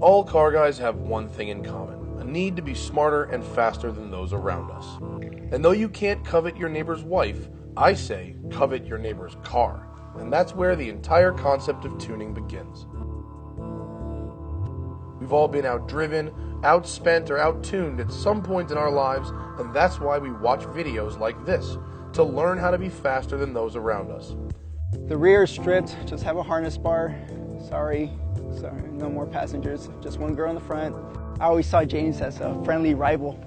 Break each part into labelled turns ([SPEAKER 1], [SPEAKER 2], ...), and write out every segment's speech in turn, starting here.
[SPEAKER 1] All car guys have one thing in common, a need to be smarter and faster than those around us. And though you can't covet your neighbor's wife, I say covet your neighbor's car. And that's where the entire concept of tuning begins. We've all been outdriven, outspent, or outtuned at some point in our lives, and that's why we watch videos like this, to learn how to be faster than those around us.
[SPEAKER 2] The rear is stripped, just have a harness bar. Sorry, no more passengers, just one girl in the front. I always saw James as a friendly rival,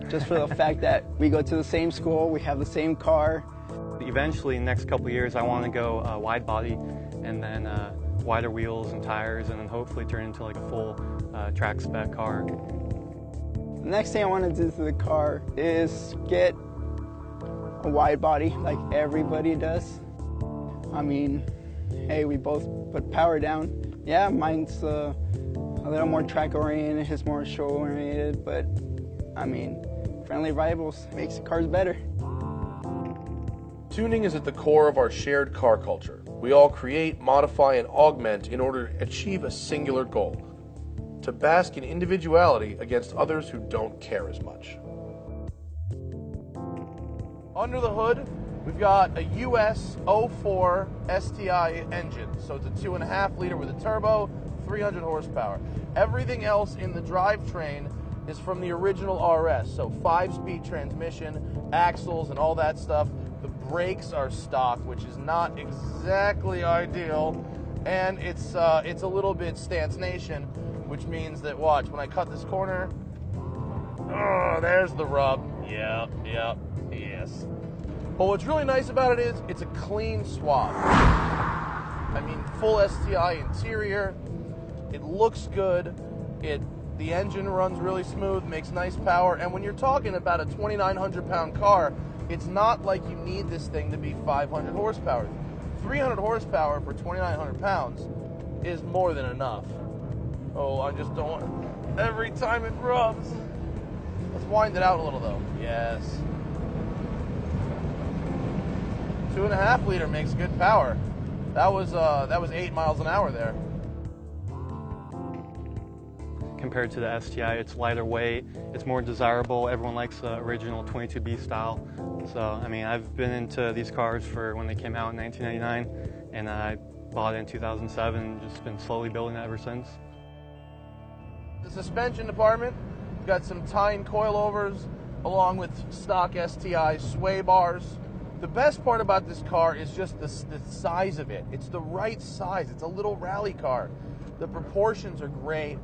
[SPEAKER 2] just for the fact that we go to the same school, we have the same car.
[SPEAKER 3] Eventually, in the next couple of years, I want to go wide body, and then wider wheels and tires, and then hopefully turn into like a full track spec car.
[SPEAKER 2] The next thing I want to do to the car is get a wide body like everybody does. I mean, hey, we both put power down. Yeah, mine's a little more track oriented, his more show oriented, but I mean, friendly rivals makes the cars better.
[SPEAKER 1] Tuning is at the core of our shared car culture. We all create, modify, and augment in order to achieve a singular goal: to bask in individuality against others who don't care as much. Under the hood, we've got a US 04 STI engine. So it's a 2.5 liter with a turbo, 300 horsepower. Everything else in the drivetrain is from the original RS. So 5-speed transmission, axles, and all that stuff. The brakes are stock, which is not exactly ideal. And it's a little bit stance nation, which means that, watch, when I cut this corner, oh, there's the rub. Yep, yes. But what's really nice about it is it's a clean swap. I mean, full STI interior. It looks good. The engine runs really smooth, makes nice power. And when you're talking about a 2,900 pound car, it's not like you need this thing to be 500 horsepower. 300 horsepower for 2,900 pounds is more than enough. Oh, I just don't want, every time it rubs. Let's wind it out a little though. Yes. 2.5 liter makes good power. That was 8 miles an hour there.
[SPEAKER 3] Compared to the STI, it's lighter weight, it's more desirable. Everyone likes the original 22B style. So, I mean, I've been into these cars for when they came out in 1999, and I bought it in 2007 and just been slowly building it ever since.
[SPEAKER 1] The suspension department, we've got some Tyne coilovers along with stock STI sway bars. The best part about this car is just the size of it. It's the right size. It's a little rally car. The proportions are great.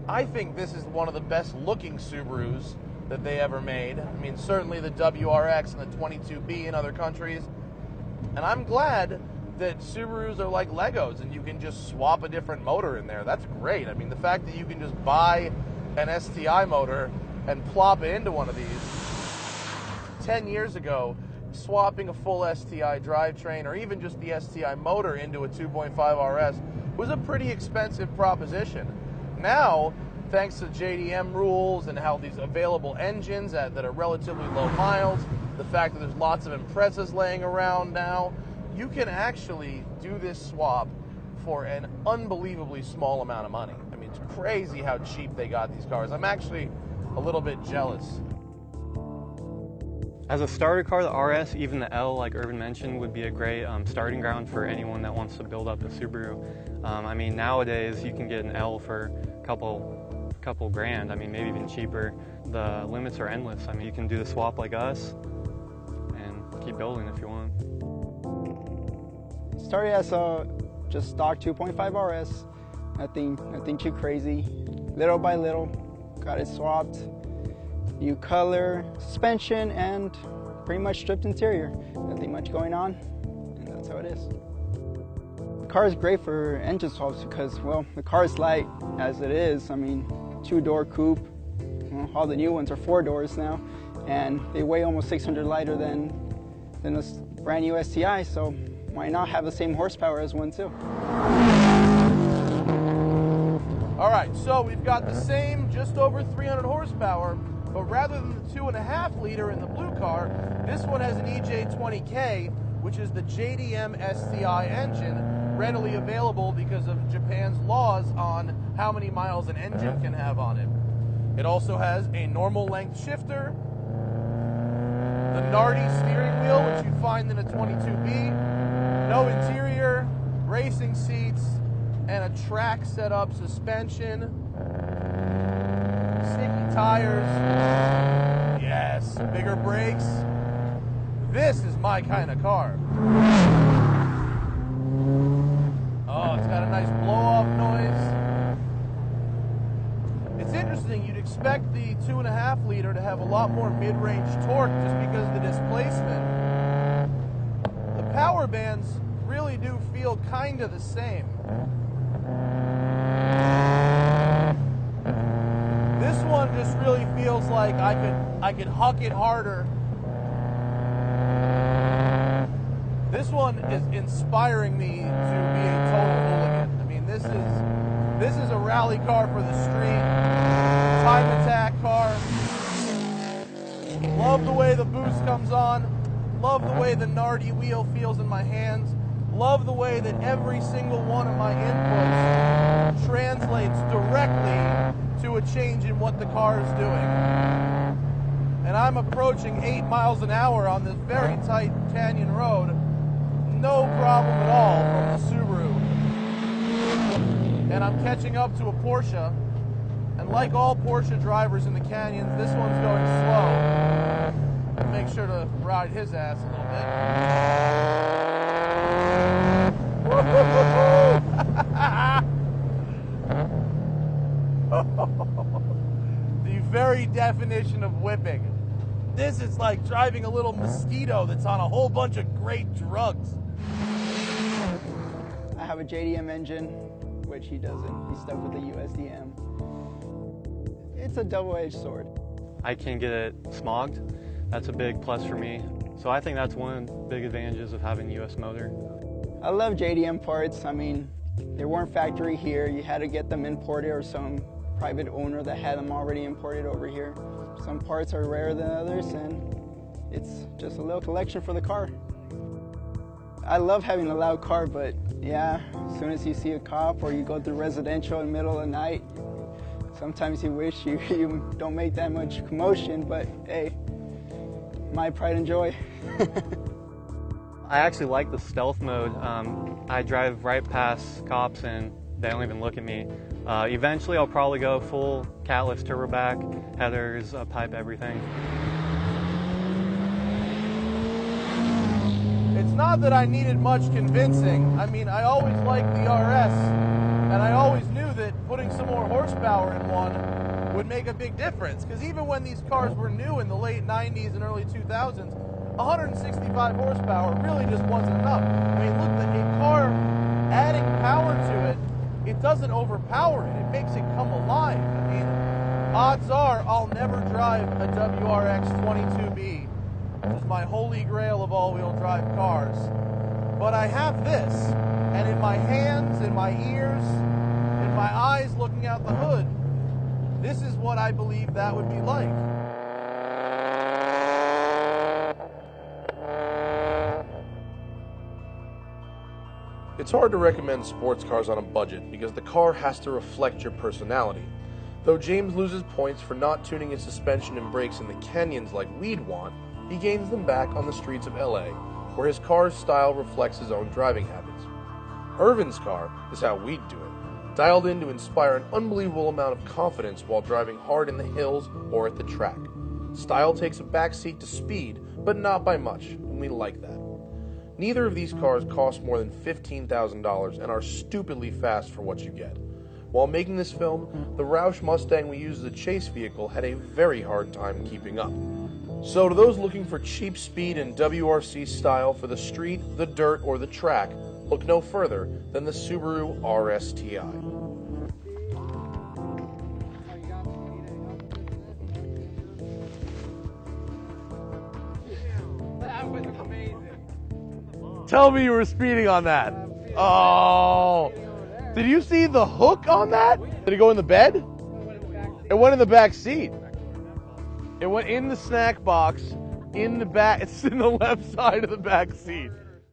[SPEAKER 1] I think this is one of the best looking Subarus that they ever made. I mean, certainly the WRX and the 22B in other countries. And I'm glad that Subarus are like Legos and you can just swap a different motor in there. That's great. I mean, the fact that you can just buy an STI motor and plop it into one of these. 10 years ago, swapping a full STI drivetrain or even just the STI motor into a 2.5 RS was a pretty expensive proposition. Now, thanks to JDM rules and how these available engines that are relatively low miles, the fact that there's lots of Imprezas laying around now, you can actually do this swap for an unbelievably small amount of money. I mean, it's crazy how cheap they got these cars. I'm actually a little bit jealous.
[SPEAKER 3] As a starter car, the RS, even the L, like Irvin mentioned, would be a great starting ground for anyone that wants to build up a Subaru. I mean, nowadays you can get an L for a couple grand. I mean, maybe even cheaper. The limits are endless. I mean, you can do the swap like us and keep building if you want.
[SPEAKER 2] Started as a just stock 2.5 RS. Nothing too crazy. Little by little, got it swapped. New color, suspension, and pretty much stripped interior. Nothing much going on, and that's how it is. The car is great for engine swaps because, well, the car is light as it is. I mean, 2-door coupe. Well, all the new ones are 4 doors now, and they weigh almost 600 lighter than a brand new STI, so why not have the same horsepower as one too?
[SPEAKER 1] All right, so we've got the same just over 300 horsepower, but rather than the 2.5 liter in the blue car, this one has an EJ20K, which is the JDM STI engine readily available because of Japan's laws on how many miles an engine can have on it. It also has a normal length shifter, the Nardi steering wheel, which you'd find in a 22B, no interior, racing seats, and a track setup suspension, sticky tires, yes, bigger brakes. This is my kind of car. Oh, it's got a nice blow-off noise. It's interesting, you'd expect the 2.5 liter to have a lot more mid-range torque just because of the displacement. The power bands really do feel kind of the same. This one just really feels like I could huck it harder. This one is inspiring me to be a total hooligan. I mean, this is a rally car for the street, time attack car. Love the way the boost comes on. Love the way the Nardi wheel feels in my hands. Love the way that every single one of my inputs translates directly to a change in what the car is doing. And I'm approaching 8 miles an hour on this very tight canyon road. No problem at all from the Subaru. And I'm catching up to a Porsche. And like all Porsche drivers in the canyons, this one's going slow. I'll make sure to ride his ass a little bit. The very definition of whipping. This is like driving a little mosquito that's on a whole bunch of great drugs.
[SPEAKER 2] I have a JDM engine, which he doesn't. He's stuck with the USDM. It's a double-edged sword.
[SPEAKER 3] I can get it smogged. That's a big plus for me. So I think that's one of the big advantages of having US motor.
[SPEAKER 2] I love JDM parts. I mean, they weren't factory here. You had to get them imported or some private owner that had them already imported over here. Some parts are rarer than others, and it's just a little collection for the car. I love having a loud car, but yeah, as soon as you see a cop or you go through residential in the middle of the night, sometimes you wish you don't make that much commotion, but hey, my pride and joy.
[SPEAKER 3] I actually like the stealth mode. I drive right past cops and they don't even look at me. Eventually I'll probably go full catless turbo back, headers, pipe, everything.
[SPEAKER 1] It's not that I needed much convincing. I mean, I always liked the RS, and I always knew that putting some more horsepower in one would make a big difference. Because even when these cars were new in the late 90s and early 2000s, 165 horsepower really just wasn't enough. I mean, look, a car adding power to it, it doesn't overpower it. It makes it come alive. I mean, odds are I'll never drive a WRX 22B. Which is my holy grail of all-wheel drive cars. But I have this, and in my hands, in my ears, in my eyes looking out the hood, this is what I believe that would be like.
[SPEAKER 4] It's hard to recommend sports cars on a budget because the car has to reflect your personality. Though James loses points for not tuning his suspension and brakes in the canyons like we'd want, he gains them back on the streets of LA, where his car's style reflects his own driving habits. Irvin's car is how we'd do it, dialed in to inspire an unbelievable amount of confidence while driving hard in the hills or at the track. Style takes a backseat to speed, but not by much, and we like that. Neither of these cars cost more than $15,000 and are stupidly fast for what you get. While making this film, the Roush Mustang we used as a chase vehicle had a very hard time keeping up. So to those looking for cheap speed and WRC style for the street, the dirt, or the track, look no further than the Subaru RSTI.
[SPEAKER 5] That was amazing.
[SPEAKER 1] Tell me you were speeding on that. Oh. Did you see the hook on that? Did it go in the bed? It went in the back seat. It went in the snack box, in the back. It's in the left side of the back seat.